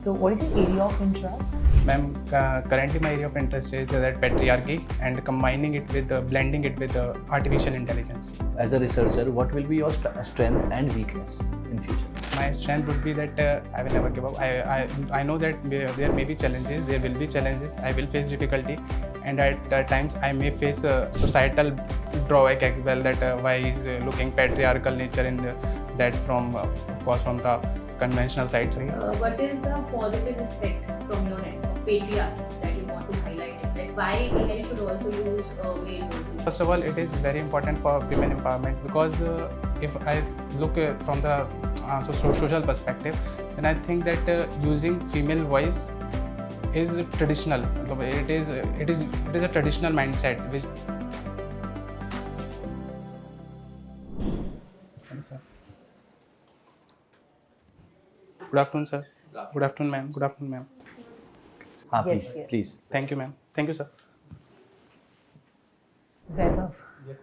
So what is your area of interest? Ma'am, currently my area of interest is that patriarchy and combining it with, blending it with artificial intelligence. As a researcher, what will be your strength and weakness in future? My strength would be that I will never give up. I know that there may be challenges, there will be challenges, I will face difficulty, and at times I may face societal drawback as well, that why is looking patriarchal nature in that from, of course, from the conventional sides. What is the positive aspect from your end of patriarchy that you want to highlight it? Like why AI should also use male roles? First of all, it is very important for women empowerment, because if I look from the social perspective, then I think that using female voice is traditional. It is a traditional mindset which. Good afternoon, sir. Good afternoon, ma'am. Good afternoon, ma'am. Please, yes. please. Thank you, ma'am. Thank you, sir. Vaibhav, Yes,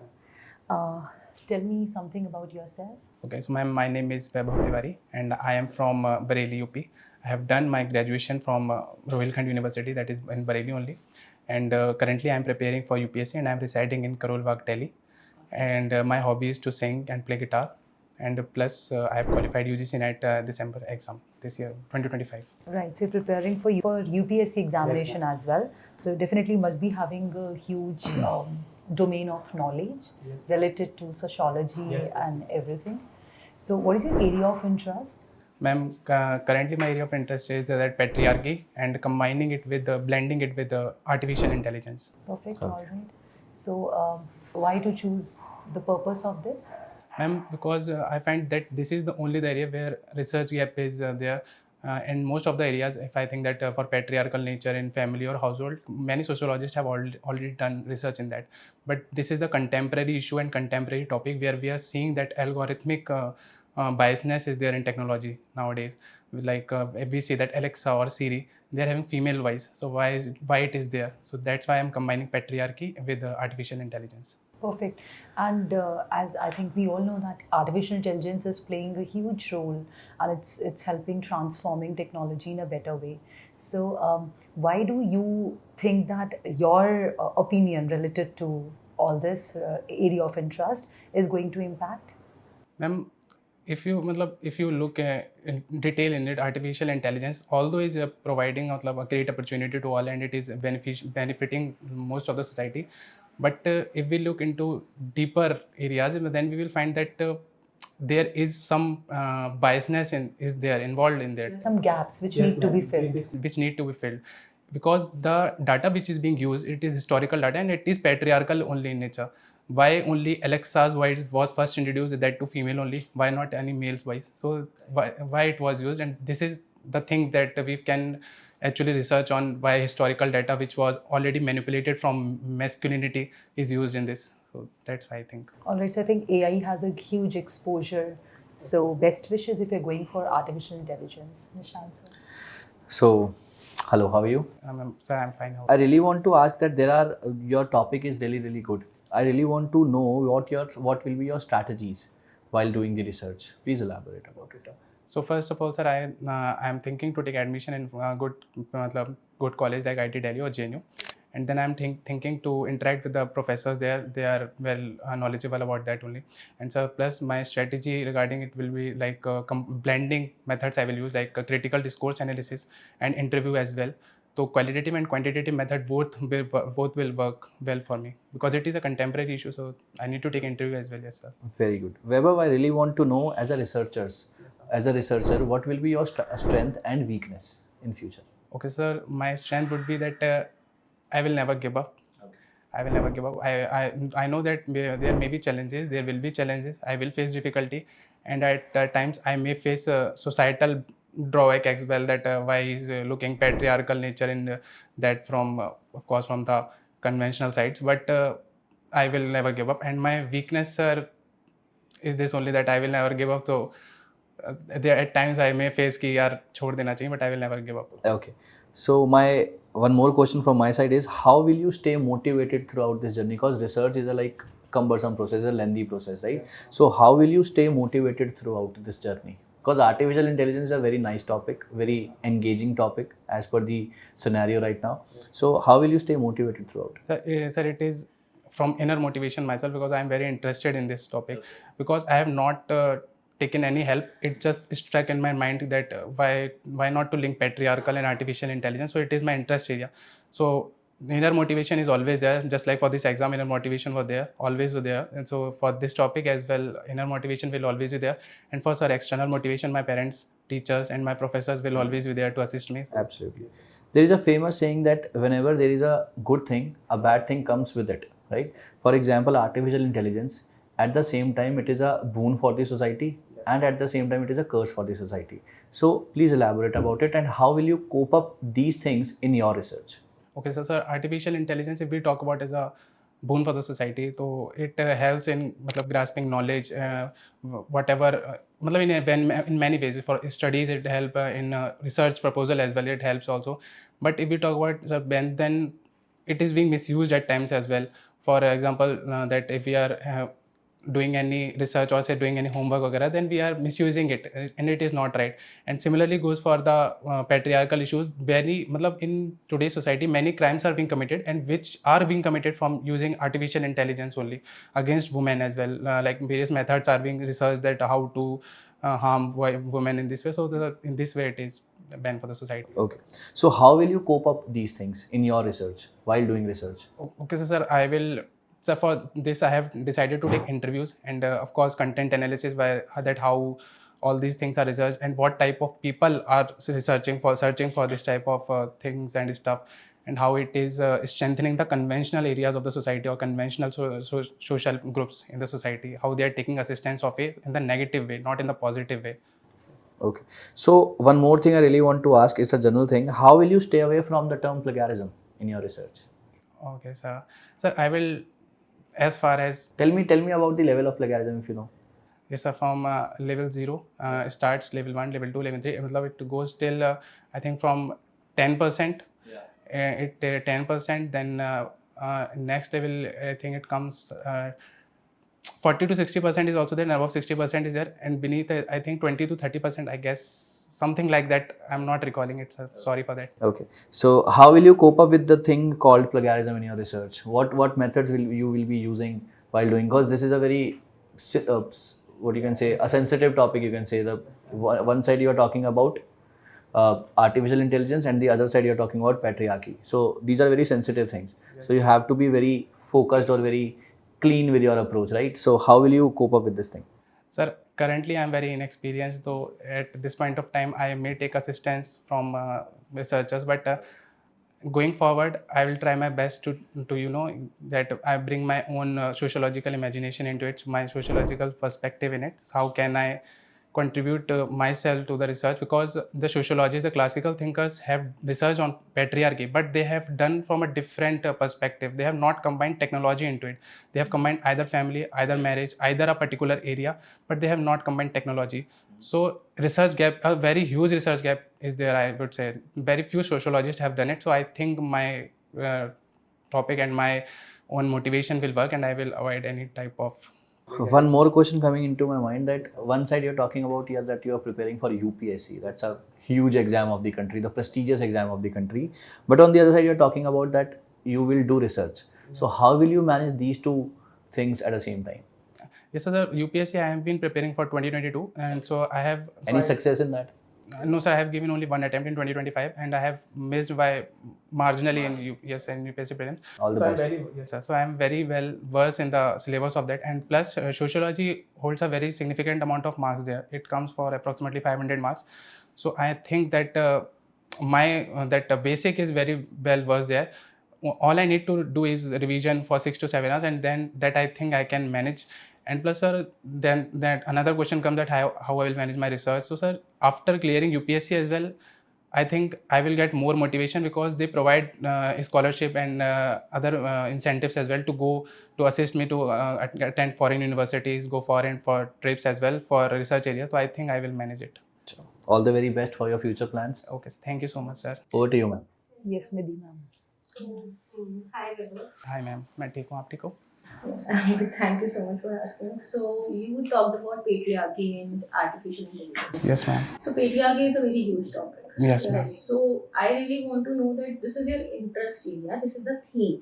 ma'am. tell me something about yourself. Okay, so ma'am, my name is Vaibhav, and I am from Bareilly, UP. I have done my graduation from Rohilkhand University, that is in Bareilly only. And currently I am preparing for UPSC, and I am residing in Karol Bagh, Delhi. And my hobby is to sing and play guitar. And plus I have qualified UGC NET December exam this year, 2025. Right, so you're preparing for UPSC examination as well. So you definitely must be having a huge domain of knowledge related to sociology and everything. So what is your area of interest? Ma'am, currently my area of interest is that patriarchy and combining it with, blending it with artificial intelligence. Perfect, all right. So why to choose the purpose of this? Ma'am, because I find that this is the only area where research gap is there. In most of the areas, if I think that for patriarchal nature in family or household, many sociologists have already done research in that. But this is the contemporary issue and contemporary topic where we are seeing that algorithmic biasness is there in technology nowadays. Like if we see that Alexa or Siri, they are having female voice. So why it is there? So that's why I'm combining patriarchy with artificial intelligence. Perfect. And as I think we all know that artificial intelligence is playing a huge role, and it's helping transforming technology in a better way. So why do you think that your opinion related to all this area of interest is going to impact? Ma'am, if you look in detail in it, artificial intelligence, although is providing a great opportunity to all, and it is benefiting most of the society, but if we look into deeper areas, then we will find that there is some biasness involved in that. Some gaps which need to be filled. Which need to be filled, because the data which is being used, it is historical data and it is patriarchal only in nature. Why only Alexa's voice was first introduced, that to female only? Why not any male's voice? So why it was used? And this is the thing that we can actually research on, why historical data which was already manipulated from masculinity is used in this. So that's why I think. All right, so I think AI has a huge exposure. So best wishes if you're going for artificial intelligence. Nishant sir. So, hello, how are you? Sir, I'm fine. I really want to ask that your topic is really good. I really want to know what will be your strategies while doing the research. Please elaborate about it. So first of all, sir, I am thinking to take admission in good college like IT Delhi or JNU, and then I am thinking to interact with the professors there. They are well knowledgeable about that only. And so plus my strategy regarding it will be like blending methods I will use, like critical discourse analysis and interview as well. So qualitative and quantitative method both will work well for me, because it is a contemporary issue. So I need to take interview as well. Yes, sir. Very good. Vaibhav, I really want to know as a researcher, what will be your strength and weakness in future? Okay, sir. My strength would be that I will never give up. Okay. I will never give up. I know that there may be challenges. There will be challenges. I will face difficulty, and at times I may face societal drawback as well, that why is looking patriarchal nature in that from, of course, from the conventional sides. But I will never give up. And my weakness, sir, is this only, that I will never give up. So there at times I may face कि यार छोड़ देना चाहिए, but I will never give up. Okay. So my one more question from my side is, how will you stay motivated throughout this journey? Because research is a cumbersome process, a lengthy process, right? Yes. So how will you stay motivated throughout this journey? Because artificial intelligence is a very nice topic, very engaging topic as per the scenario right now. So how will you stay motivated throughout? Sir, it is from inner motivation myself, because I am very interested in this topic. Because I have not taken any help. It just struck in my mind that why not to link patriarchal and artificial intelligence. So it is my interest area. So inner motivation is always there. Just like for this exam, inner motivation was there, always was there. And so for this topic as well, inner motivation will always be there. And for sir, external motivation, my parents, teachers, and my professors will always be there to assist me. Absolutely. There is a famous saying that whenever there is a good thing, a bad thing comes with it, right? For example, artificial intelligence, at the same time, it is a boon for the society, and at the same time, it is a curse for the society. So please elaborate about it, and how will you cope up these things in your research? Okay, so sir, artificial intelligence, if we talk about as a boon for the society, so it helps in grasping knowledge, whatever, in many ways. For studies, it help in research proposal as well. It helps also. But if we talk about sir, then it is being misused at times as well. For example, that if we are doing any research or say doing any homework वगैरह, then we are misusing it, and it is not right. And similarly goes for the patriarchal issues. Very in today's society, many crimes are being committed, and which are being committed from using artificial intelligence only against women as well. Like various methods are being researched that how to harm women in this way. So in this way, it is banned for the society. Okay. So how will you cope up these things in your research while doing research? Okay, so sir, I will. So for this, I have decided to take interviews and of course content analysis, by that how all these things are researched and what type of people are searching for this type of things and stuff, and how it is strengthening the conventional areas of the society or conventional social groups in the society, how they are taking assistance of it in the negative way, not in the positive way. Okay. So one more thing I really want to ask is the general thing. How will you stay away from the term plagiarism in your research? Okay, sir. Sir, I will, as far as Tell me about the level of plagiarism if you know. yes, sir, from level 0 starts, level 1, level 2, level 3. It goes till I think from 10%. Yeah. 10%. Then next level, I think it comes 40 to 60% is also there, and above 60% is there, and beneath I think 20 to 30%, I guess, something like that. I'm not recalling it, sir. Sorry for that. Okay. So how will you cope up with the thing called plagiarism in your research? What methods will you be using while doing? Because this is a very what you can say, a sensitive topic. You can say the one side you are talking about artificial intelligence, and the other side you are talking about patriarchy. So these are very sensitive things. So you have to be very focused or very clean with your approach, right? So how will you cope up with this thing? Sir, currently I'm very inexperienced, though at this point of time I may take assistance from researchers, but going forward I will try my best to that I bring my own sociological imagination into it, my sociological perspective in it. How can I contribute myself to the research, because the sociologists, the classical thinkers have researched on patriarchy, but they have done from a different perspective. They have not combined technology into it. They have combined either family, either marriage, either a particular area, but they have not combined technology. So research gap, a very huge research gap is there, I would say. Very few sociologists have done it. So I think my topic and my own motivation will work, and I will avoid any type of. One more question coming into my mind, that one side you're talking about here that you are preparing for UPSC. That's a huge exam of the country, the prestigious exam of the country. But on the other side, you're talking about that you will do research. So how will you manage these two things at the same time? Yes, sir. UPSC I have been preparing for 2022, and so I have. Any success in that? No, sir. I have given only one attempt in 2025, and I have missed by marginally in UPSC prelims. All the best. Yes, sir. So I am very well versed in the syllabus of that, and plus sociology holds a very significant amount of marks there. It comes for approximately 500 marks. So I think that that basic is very well versed there. All I need to do is revision for 6 to 7 hours, and then that I think I can manage. And plus, sir, then that another question comes that how I will manage my research. So, sir, after clearing UPSC as well, I think I will get more motivation, because they provide scholarship and other incentives as well to go to assist me to attend foreign universities, go foreign for trips as well for research areas. So I think I will manage it. All the very best for your future plans. Okay, thank you so much, sir. Over to you, ma'am. Yes, Nidhi ma'am. Hi, Vaibhav. Hi, ma'am. मैं ठीक हूँ, आप ठीक हो? Yes, thank you so much for asking. So you talked about patriarchy and artificial intelligence. Yes, ma'am. So patriarchy is a very huge topic. Yes, ma'am. Right. So I really want to know that this is your interest area. This is the theme.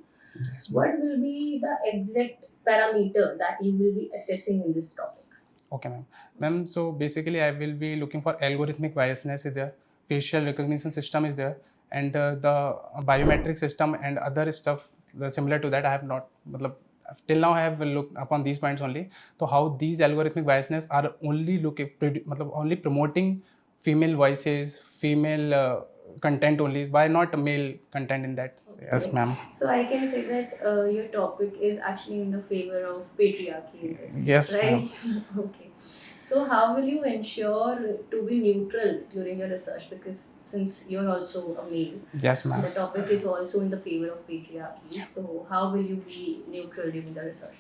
Yes, ma'am. What will be the exact parameter that you will be assessing in this topic? Okay, ma'am. Ma'am, so basically I will be looking for algorithmic biasness is there, facial recognition system is there, and the biometric system and other stuff similar to that I have not, matlab, till now I have looked upon these points only. So how these algorithmic biasness are only only promoting female voices, female content only. Why not male content in that? Yes, ma'am. So I can say that your topic is actually in the favor of patriarchy in this case, Yes, right? Okay. So how will you ensure to be neutral during your research? Because since you're also a male, Yes, ma'am. the topic is also in the favor of patriarchy. So how will you be neutral during the research?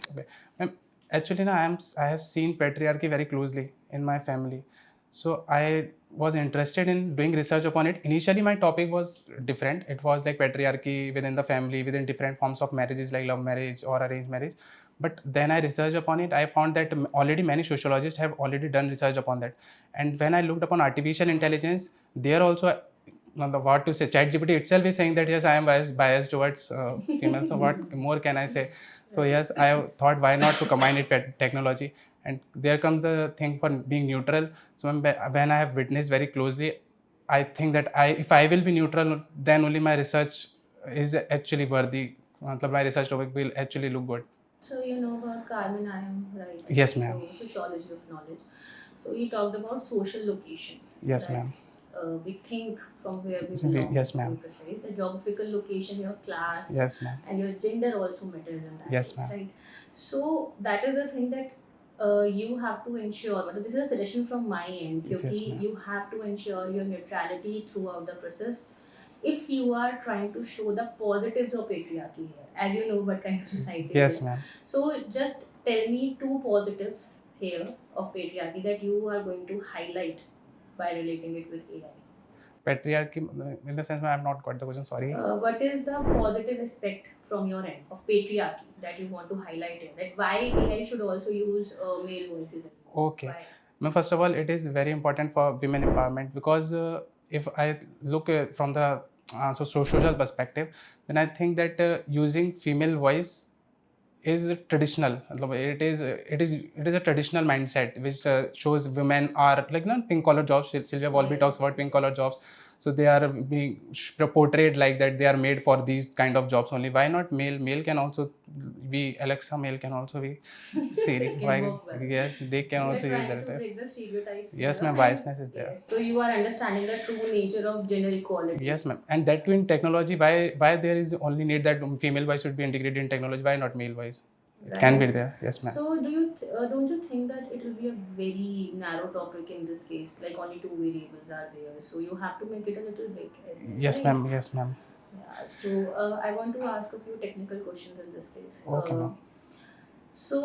Ma'am, actually, I have seen patriarchy very closely in my family. So I was interested in doing research upon it. Initially, my topic was different. It was like patriarchy within the family, within different forms of marriages like love marriage or arranged marriage. But then I researched upon it. I found that already many sociologists have already done research upon that. And when I looked upon artificial intelligence, there also, what to say, ChatGPT itself is saying that yes, I am biased towards females. So what more can I say? So yes, I thought why not to combine it with technology, and there comes the thing for being neutral. So when I have witnessed very closely, I think that if I will be neutral, then only my research is actually worthy. My research topic will actually look good. So you know about Carmen I am, right? Yes, ma'am. So sociology of knowledge. So you talked about social location. Yes, right? ma'am. We think from where we belong. Yes, ma'am. To be precise. The geographical location, your class, Yes, ma'am. and your gender also matters in that. Yes, case, ma'am. Right. So that is the thing that you have to ensure. But this is a suggestion from my end. Yes, Because ma'am. you have to ensure your neutrality throughout the process. If you are trying to show the positives of patriarchy here, as you know what kind of society Yes, it is. ma'am. So just tell me two positives here of patriarchy that you are going to highlight by relating it with AI. Patriarchy, in the sense, I have not got the question. Sorry. What is the positive aspect from your end of patriarchy that you want to highlight it? That why AI should also use male voices as well? Okay. Why? Now, first of all, it is very important for women empowerment because if I look from the social perspective, then I think that using female voice is traditional. It is a traditional mindset which shows women are like pink collar jobs. Sylvia Walby talks about pink collar jobs. So they are being portrayed like that they are made for these kind of jobs only. Why not male? Male can also be Alexa. Male can also be Siri. They can Why? work well. Yeah, they can So also you're use trying that to as. break the stereotypes. Yes, here ma'am. and- Biasness is there. Yes. So you are understanding the true nature of gender equality. Yes, ma'am. And that too in technology. Why there is only need that female voice should be integrated in technology? Why not male voice? It can be there. Yes, ma'am. So do you don't you think that it will be a very narrow topic in this case? Like only two variables are there, so you have to make it a little big. As well, Yes, right? ma'am. Yes, ma'am. Yeah. So I want to ask a few technical questions in this case. Okay, ma'am. So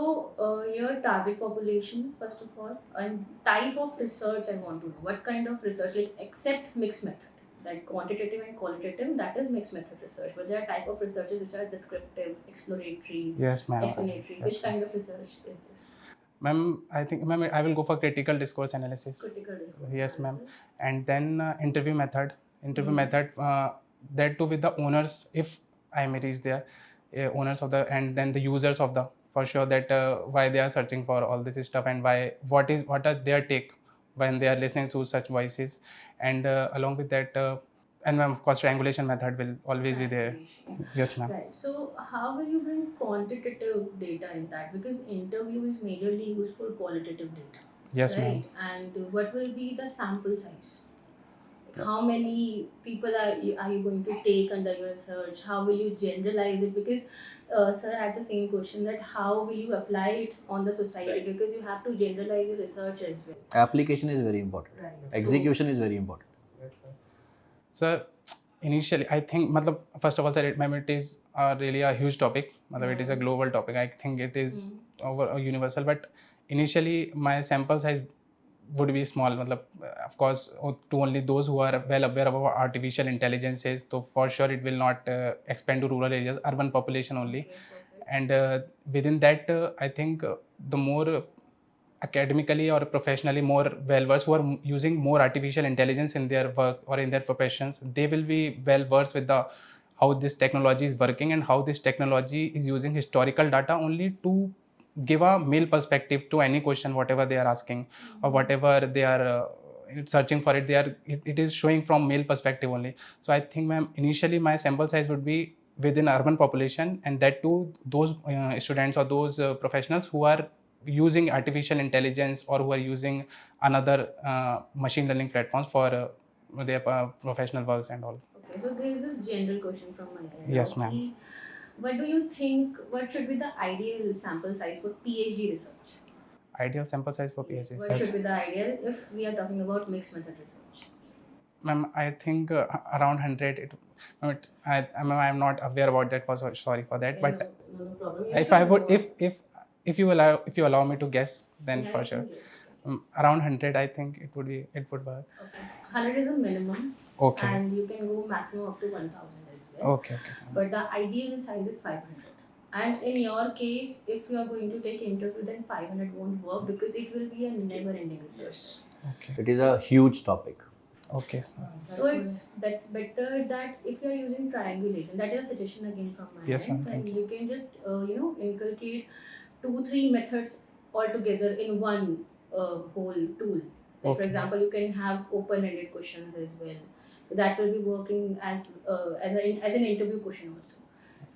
your target population, first of all, and type of research I want to know. What kind of research, like except mixed method, like quantitative and qualitative, that is mixed method research. But there are type of researches which are descriptive, exploratory, Yes, ma'am. explanatory. Yes, Which ma'am. kind of research is this? Ma'am, I think, ma'am, I will go for critical discourse analysis. Critical discourse. Yes, ma'am. analysis. And then interview method. Interview Mhm. method. That too with the owners, if I may reach there, owners of the, and then the users of the, for sure that why they are searching for all this stuff and what are their take when they are listening to such voices, and along with that, and ma'am, of course, triangulation method will always be there. Yes, ma'am. Right. So how will you bring quantitative data in that? Because interview is majorly used for qualitative data. Yes, ma'am. Right. And what will be the sample size? Like how many people are you going to take under your research? How will you generalize it? Because sir had the same question that how will you apply it on the society? Right. Because you have to generalize your research as well. Application is very important. Right. Execution is very important. Sir, initially, I think, first of all, sir, it is really a huge topic. It is a global topic. I think it is over universal. But initially, my sample size would be small. Of course, to only those who are well aware of what artificial intelligence is. So for sure, it will not expand to rural areas, urban population only. Okay, perfect. and within that I think the more academically or professionally more well versed, who are using more artificial intelligence in their work or in their professions, they will be well versed with the how this technology is working and how this technology is using historical data only to give a male perspective to any question whatever they are asking or whatever they are searching for it. It is showing from male perspective only. So I think, ma'am, initially my sample size would be within urban population, and that too those students or those professionals who are using artificial intelligence or who are using another machine learning platforms for their professional works and all. Okay, so there is this general question from my end. Yes, ma'am. What do you think? What should be the ideal sample size for PhD research? Ideal sample size for PhD What research. should be the ideal if we are talking about mixed method research? Ma'am, I think around 100. I'm not aware about that. Sorry for that. Okay, But no problem. You if should I would, know. if you allow me to guess, then Yeah, for you sure, can guess. around 100. I think it would work. Okay. 100 is a minimum, Okay. and you can go maximum up to 1000 as well. Okay. But the ideal size is 500. And in your case, if you are going to take interview, then 500 won't work because it will be a never-ending research. Okay. It is a huge topic. Okay. Sir. So it's better that if you are using triangulation, that is a suggestion again from my Yes, end, ma'am, then thank you can just inculcate 2-3 methods altogether in one whole tool. Like for Okay. example, you can have open-ended questions as well. That will be working as an interview question also.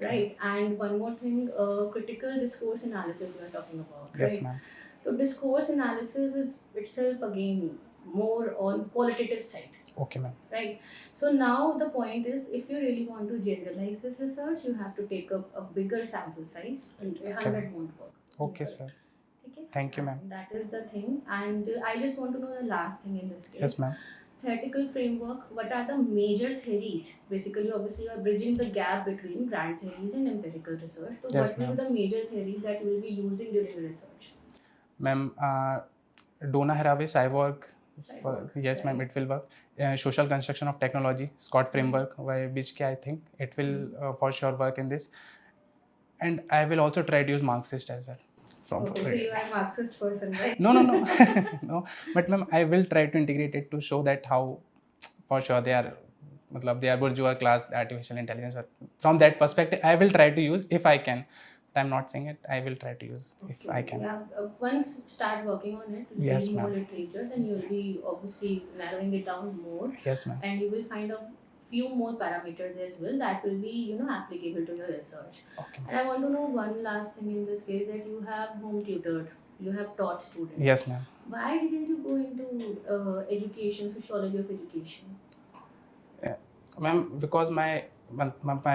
Right, and one more thing, critical discourse analysis we are talking about, right? Yes, ma'am. So discourse analysis is itself again more on qualitative side, Okay, ma'am. right? So now the point is, if you really want to generalize this research, you have to take up a bigger sample size, and 100 won't work. Okay, sir. Okay? Thank you, ma'am. That is the thing, and I just want to know the last thing in this case. Yes, ma'am. Theoretical framework, what are the major theories? Basically, obviously, you are bridging the gap between grand theories and empirical research. So, Yes, what will be the major theories that you will be using during the research? Ma'am, Donna Haraway Cyborg. Cyborg, Yes, ma'am, right. it will work. Social construction of technology, Scott framework, which I think it will for sure work in this. And I will also try to use Marxist as well. Okay, so you are a Marxist person, right? No. No. But ma'am, I will try to integrate it to show that how for sure they are bourgeois class, artificial intelligence. But from that perspective, I will try to use if I can. But I'm not saying it. I will try to use if I can. Yeah, once start working on it, Yes, read more ma'am. literature, then you will be obviously narrowing it down more, Yes, ma'am. and you will find a few more parameters as well that will be applicable to your research. Okay. And I want to know one last thing in this case, that you have home tutored, you have taught students. Yes, ma'am. Why didn't you go into education, sociology of education? Ma'am, because my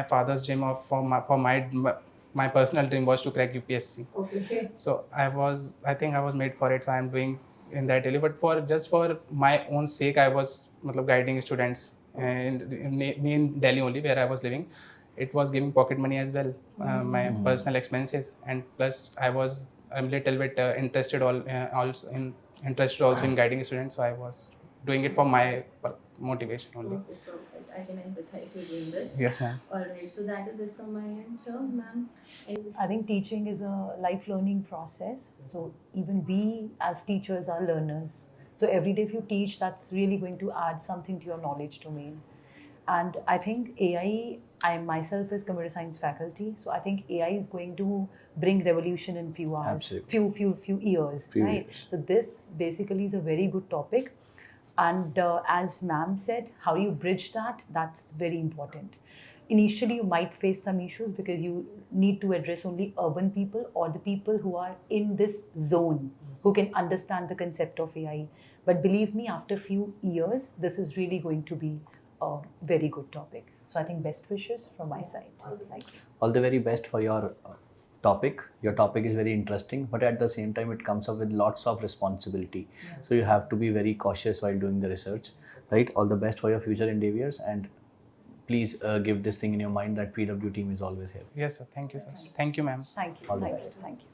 father's dream for my personal dream was to crack UPSC. Okay. So I think I was made for it. So I'm doing in that area. But for my own sake, I was guiding students in Delhi only, where I was living. It was giving pocket money as well, my personal expenses, and plus I'm a little bit interested also in guiding students. So I was doing it for my motivation only. Perfect. I can empathize with you in this. Yes, ma'am. Alright, so that is it from my end, sir, ma'am. I think teaching is a life learning process. So even we as teachers are learners. So every day if you teach, that's really going to add something to your knowledge domain. And I think AI, I myself is computer science faculty, so I think AI is going to bring revolution in few hours, Absolutely. few years, Few right? years. So this basically is a very good topic. And as ma'am said, how you bridge that, that's very important. Initially, you might face some issues because you need to address only urban people or the people who are in this zone, who can understand the concept of AI. But believe me, after a few years, this is really going to be a very good topic. So I think best wishes from my side. Thank you. All the very best for your topic. Your topic is very interesting, but at the same time, it comes up with lots of responsibility. So you have to be very cautious while doing the research, right? All the best for your future endeavors, and please give this thing in your mind that PW team is always here. Yes, sir. Thank you, sir. Thank you, ma'am. Thank you. All the Thank you. best. Thank you.